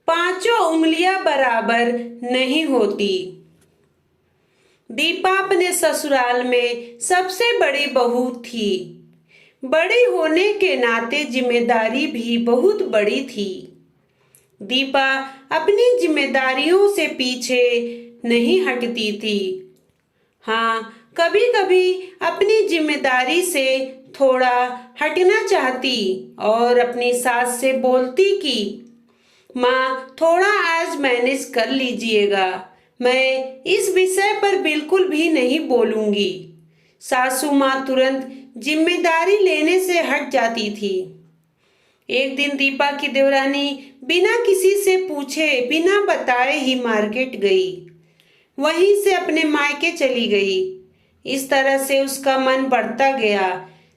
पांचों उंगलियां बराबर नहीं होती। दीपा अपने ससुराल में सबसे बड़ी बहू थी। बड़ी होने के नाते जिम्मेदारी भी बहुत बड़ी थी। दीपा अपनी जिम्मेदारियों से पीछे नहीं हटती थी। हाँ, कभी कभी अपनी जिम्मेदारी से थोड़ा हटना चाहती और अपनी सास से बोलती कि माँ थोड़ा आज मैनेज कर लीजिएगा, मैं इस विषय पर बिल्कुल भी नहीं बोलूंगी। सासू माँ तुरंत जिम्मेदारी लेने से हट जाती थी। एक दिन दीपा की देवरानी बिना किसी से पूछे बिना बताए ही मार्केट गई। वहीं से अपने मायके चली गई। इस तरह से उसका मन बढ़ता गया।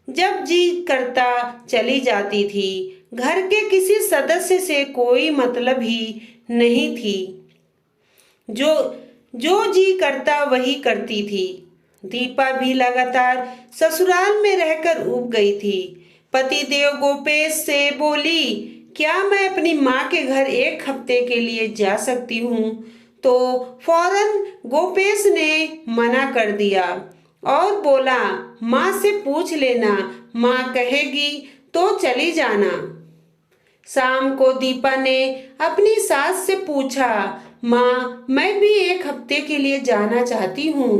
जब जी करता चली जाती थी। घर के किसी सदस्य से कोई मतलब ही नहीं थी। जो जो जी करता वही करती थी। दीपा भी लगातार ससुराल में रहकर ऊब गई थी। पतिदेव गोपेश से बोली, क्या मैं अपनी माँ के घर एक हफ्ते के लिए जा सकती हूँ? तो फौरन गोपेश ने मना कर दिया और बोला, माँ से पूछ लेना, माँ कहेगी तो चली जाना। शाम को दीपा ने अपनी सास से पूछा, माँ मैं भी एक हफ्ते के लिए जाना चाहती हूँ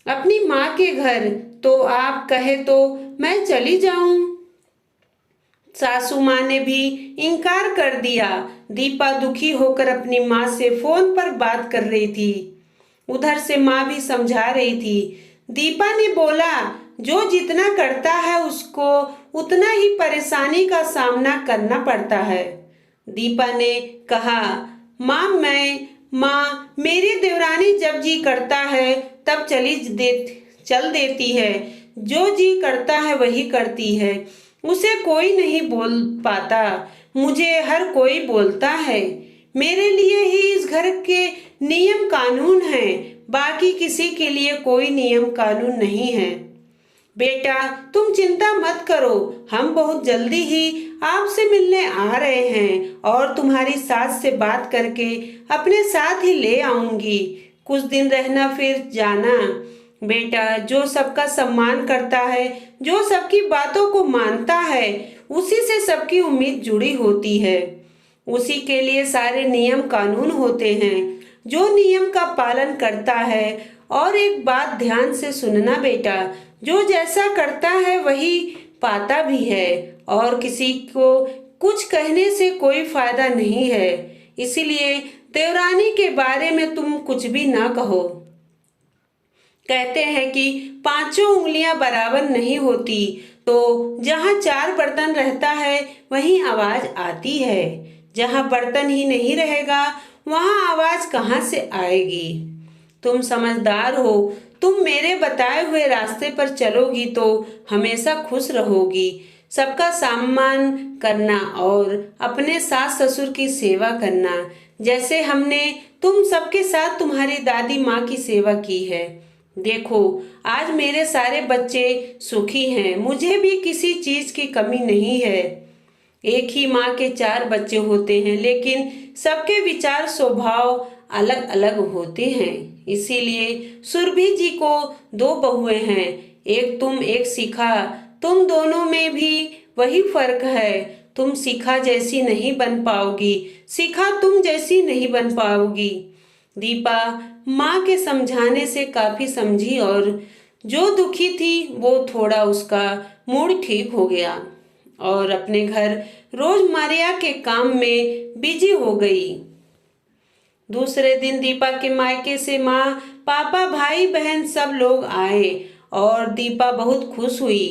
अपनी माँ के घर, तो आप कहे तो मैं चली जाऊं। सासू माँ ने भी इनकार कर दिया। दीपा दुखी होकर अपनी माँ से फोन पर बात कर रही थी। उधर से माँ भी समझा रही थी। दीपा ने बोला, जो जितना करता है उसको उतना ही परेशानी का सामना करना पड़ता है। दीपा ने कहा, माँ मेरी देवरानी जब जी करता है तब चल देती है। जो जी करता है वही करती है। उसे कोई नहीं बोल पाता, मुझे हर कोई बोलता है। मेरे लिए ही इस घर के नियम कानून हैं, बाकी किसी के लिए कोई नियम कानून नहीं है। बेटा तुम चिंता मत करो, हम बहुत जल्दी ही आपसे मिलने आ रहे हैं और तुम्हारी सास से बात करके अपने साथ ही ले आऊंगी। कुछ दिन रहना फिर जाना। बेटा जो सबका सम्मान करता है, जो सबकी बातों को मानता है, उसी से सबकी उम्मीद जुड़ी होती है। उसी के लिए सारे नियम कानून होते हैं। जो नियम का पालन करता है। और एक बात ध्यान से सुनना बेटा, जो जैसा करता है वही पाता भी है और किसी को कुछ कहने से कोई फायदा नहीं है। इसीलिए देवरानी के बारे में तुम कुछ भी ना कहो। कहते हैं कि पांचों उंगलियां बराबर नहीं होती, तो जहां चार बर्तन रहता है वहीं आवाज आती है। जहां बर्तन ही नहीं रहेगा वहां आवाज कहां से आएगी? तुम समझदार हो, तुम मेरे बताए हुए रास्ते पर चलोगी तो हमेशा खुश रहोगी। सबका सम्मान करना और अपने सास ससुर की सेवा करना, जैसे हमने तुम सबके साथ तुम्हारी दादी माँ की सेवा की है। देखो आज मेरे सारे बच्चे सुखी हैं, मुझे भी किसी चीज की कमी नहीं है। एक ही माँ के चार बच्चे होते हैं, लेकिन सबके विचार स्वभाव अलग अलग होते हैं। इसीलिए सुरभि जी को दो बहुएं हैं, एक तुम एक शिखा। तुम दोनों में भी वही फर्क है। तुम शिखा जैसी नहीं बन पाओगी, शिखा तुम जैसी नहीं बन पाओगी। दीपा माँ के समझाने से काफी समझी और जो दुखी थी वो थोड़ा उसका मूड ठीक हो गया और अपने घर रोजमर्रा के काम में बिजी हो गई। दूसरे दिन दीपा के मायके से माँ पापा भाई बहन सब लोग आए और दीपा बहुत खुश हुई।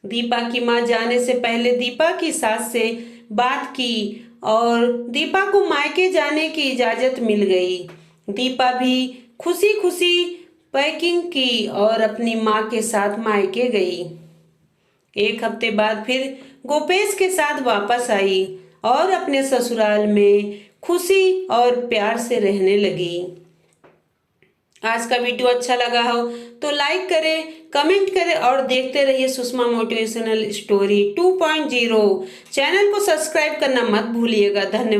दीपा की माँ जाने से पहले दीपा की सास से बात की और दीपा को मायके जाने की इजाजत मिल गई। दीपा भी खुशी खुशी पैकिंग की और अपनी माँ के साथ मायके गई। एक हफ्ते बाद फिर गोपेश के साथ वापस आई और अपने ससुराल में खुशी और प्यार से रहने लगी। आज का वीडियो अच्छा लगा हो तो लाइक करें, कमेंट करें और देखते रहिए सुषमा मोटिवेशनल स्टोरी 2.0। चैनल को सब्सक्राइब करना मत भूलिएगा। धन्यवाद।